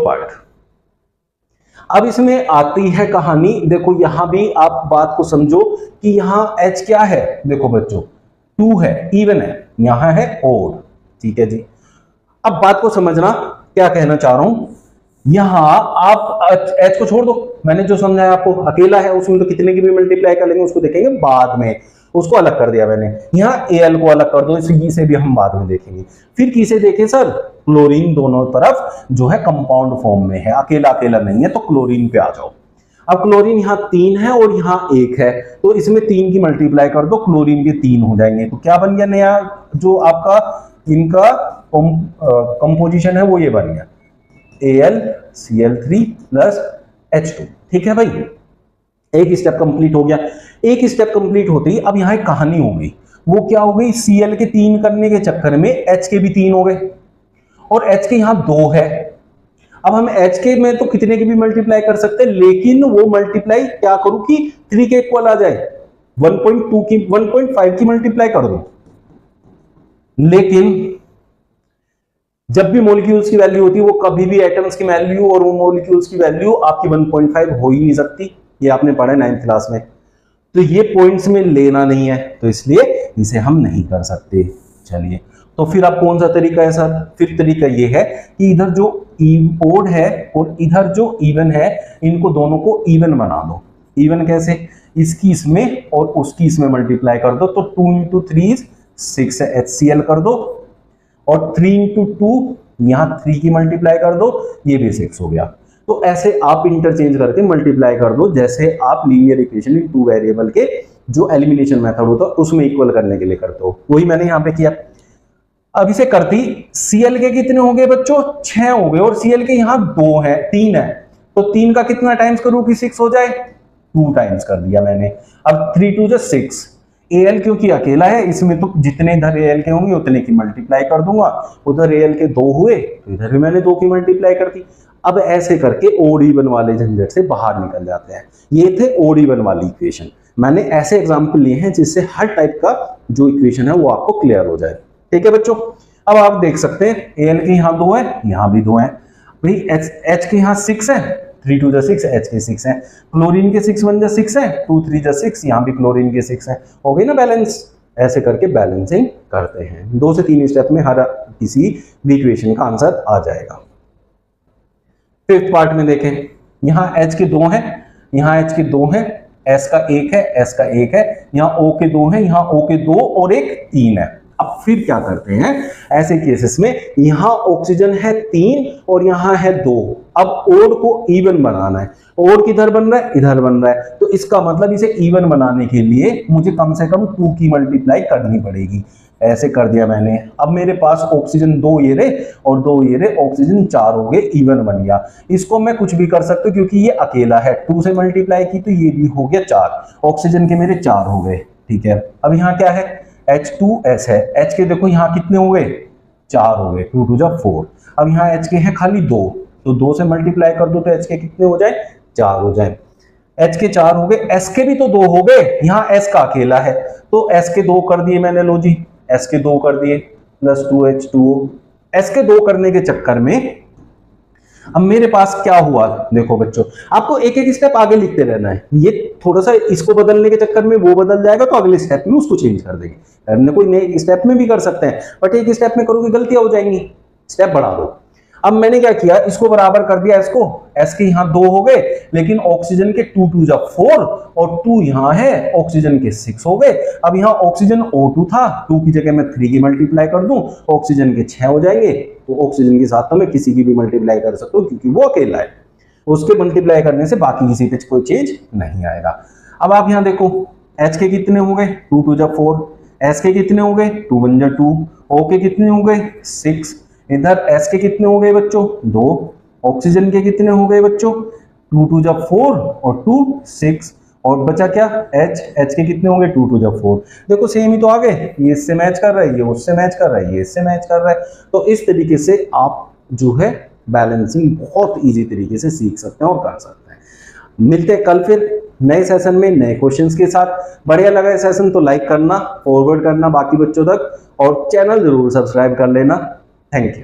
Part. अब इसमें आती है कहानी, देखो यहां भी आप बात को समझो कि यहां h क्या है, देखो बच्चों 2 है, इवन है, यहां है ओड, ठीक है जी। अब बात को समझना, क्या कहना चाह रहा हूं, यहां आप h को छोड़ दो, मैंने जो समझाया आपको, अकेला है उसमें तो कितने की भी मल्टीप्लाई कर लेंगे, उसको देखेंगे बाद में, उसको अलग कर दिया मैंने। यहाँ Al को अलग कर दो, इसे भी हम बाद में देखेंगे। फिर किसे देखें सर, क्लोरीन दोनों तरफ जो है कंपाउंड फॉर्म में है, अकेला अकेला नहीं है, तो क्लोरीन पे आ जाओ। अब क्लोरीन यहाँ 3 है और यहाँ 1 है, तो इसमें 3 की मल्टीप्लाई कर दो, क्लोरीन के 3 हो जाएंगे। तो क्या बन गया नया जो आपका इनका कंपोजिशन है वो ये बन गया AlCl3 प्लस H2, ठीक है भाई। एक स्टेप कंप्लीट हो गया। एक स्टेप कंप्लीट होते ही अब यहाँ एक कहानी हो गई, वो क्या हो गई, Cl के 3 करने के चक्कर में H के भी 3 हो गए और H के यहाँ 2 है। अब हम H के में तो कितने की भी मल्टीप्लाई कर सकते हैं, लेकिन वो मल्टीप्लाई क्या करूं कि 3 के इक्वल आ जाए, 1.2 की 1.5 की मल्टीप्लाई कर दो। लेकिन जब भी मॉलिक्यूल्स की वैल्यू होती है वो कभी भी एटम्स की वैल्यू और वो मॉलिक्यूल्स की वैल्यू आपकी 1.5 हो ही नहीं सकती, ये आपने पढ़ा 9th क्लास में। तो ये पॉइंट्स में लेना नहीं है, तो इसलिए इसे हम नहीं कर सकते। चलिए, तो फिर अब कौन सा तरीका है सर, फिर तरीका ये है कि इधर जो ओड है और इधर जो इवन है, इनको दोनों को इवन बना दो। इवन कैसे, इसकी इसमें और उसकी इसमें मल्टीप्लाई कर दो, तो 2 इंटू 3 6 HCl कर दो, और 3 इंटू 2 यहां 3 की मल्टीप्लाई कर दो, ये भी 6 हो गया। तो ऐसे आप इंटरचेंज करके मल्टीप्लाई कर दो, जैसे आप लीनियर इक्वेशन इन 2 वेरिएबल के जो एलिमिनेशन मेथड होता है उसमें इक्वल करने के लिए करते हो, वही मैंने यहां पे किया। अब इसे करती, Cl के कितने हो गए बच्चों, 6 हो गए, और Cl के यहां 2 है, 3 है, तो 3 का कितना टाइम्स करूं कि 6 हो जाए, 2 टाइम्स कर दिया मैंने। अब 3 2 जा 6, Al क्योंकि अकेला है इसमें तो जितने इधर Al के होंगे उतने की मल्टीप्लाई कर दूंगा, उधर Al के 2 हुए तो इधर भी मैंने 2 की मल्टीप्लाई कर दी। अब ऐसे करके ओड इवन वाले झंझट से बाहर निकल जाते हैं। ये थे ओड इवन वाली इक्वेशन, मैंने ऐसे एग्जाम्पल लिए हैं जिससे हर टाइप का जो इक्वेशन है वो आपको क्लियर हो जाए, ठीक है बच्चों। अब आप देख सकते हैं Al के यहाँ 2 है, यहाँ भी 2 है भाई, H के यहाँ 6 है, 3 2 जा 6, H के 6 है, क्लोरीन के 6 1 जा 6 है, 2 3 जा 6, यहाँ भी क्लोरीन के 6 है, हो गई ना बैलेंस। ऐसे करके बैलेंसिंग करते हैं, 2 से 3 स्टेप में हर किसी भी इक्वेशन का आंसर आ जाएगा। फिफ्थ पार्ट में देखें, यहाँ H के 2 है, यहाँ H के 2 है, S का 1 है, S का 1 है, यहाँ O के 2 है, यहाँ O के 2 और एक 3 है। अब फिर क्या करते हैं ऐसे केसेस में, यहाँ ऑक्सीजन है 3 और यहाँ है 2, अब ओड को इवन बनाना है, ओड किधर बन रहा है, इधर बन रहा है, तो इसका मतलब इसे इवन बनाने के लिए मुझे कम से कम 2 की मल्टीप्लाई करनी पड़ेगी। ऐसे कर दिया मैंने। अब मेरे पास ऑक्सीजन 2 ये रहे और 2 ये रहे, ऑक्सीजन 4 हो गए, इवन बन गया। इसको मैं कुछ भी कर सकता हूँ क्योंकि ये अकेला है, 2 से मल्टीप्लाई की तो ये भी हो गया 4, ऑक्सीजन के मेरे 4 हो गए, ठीक है। अब यहाँ क्या है, H2S है, H के देखो यहाँ कितने हो गए, 4 हो गए, 2 2 जा 4। अब यहाँ H के हैं खाली 2, तो 2 से मल्टीप्लाई कर दो तो H के कितने हो जाए, 4 हो जाए। H के 4 हो गए, S के भी तो 2 हो गए, यहाँ S का अकेला है तो S के 2 कर दिए मैंने, लो जी S के 2 कर दिए, प्लस 2H2O। S के 2 करने के चक्कर में अब मेरे पास क्या हुआ, देखो बच्चों आपको एक एक स्टेप आगे लिखते रहना है, ये थोड़ा सा इसको बदलने के चक्कर में वो बदल जाएगा तो अगले स्टेप में उसको चेंज कर देंगे, हमने कोई नए स्टेप में भी कर सकते हैं, बट एक स्टेप में करोगे गलतियां हो जाएंगी, स्टेप बढ़ा दो। अब मैंने क्या किया, इसको बराबर कर दिया, इसको S के यहाँ 2 हो गए, लेकिन ऑक्सीजन के 2 2 जा 4 और 2 यहाँ है, ऑक्सीजन के 6 हो गए। अब यहाँ ऑक्सीजन O2 था, 2 की जगह मैं 3 की मल्टीप्लाई कर दूं, ऑक्सीजन के 6 हो जाएंगे, तो ऑक्सीजन के साथ तो मैं किसी की भी मल्टीप्लाई कर सकता हूँ क्योंकि वो अकेला है, उसके मल्टीप्लाई करने से बाकी किसी पे कोई चेंज नहीं आएगा। अब आप यहाँ देखो H के कितने हो गए, 2 2 जा 4, S के कितने हो गए, 2 1 जा 2, O के कितने हो गए, 6, इधर S के कितने हो गए बच्चों, 2, ऑक्सीजन के कितने हो गए बच्चों, 2 2 जा 4 और 2 6, और बचा क्या H के कितने होंगे, 2 2 जा 4। देखो सेम ही तो आ गए, ये इससे मैच कर रहा है, ये उससे मैच कर रहा है, ये इससे मैच कर रहा है। तो इस तरीके से आप जो है बैलेंसिंग बहुत इजी तरीके से सीख सकते हैं और कर सकते हैं। मिलते हैं कल फिर नए सेशन में नए क्वेश्चंस के साथ। बढ़िया लगा ये सेशन तो लाइक करना, फॉरवर्ड करना बाकी बच्चों तक, और चैनल जरूर सब्सक्राइब कर लेना। Thank you.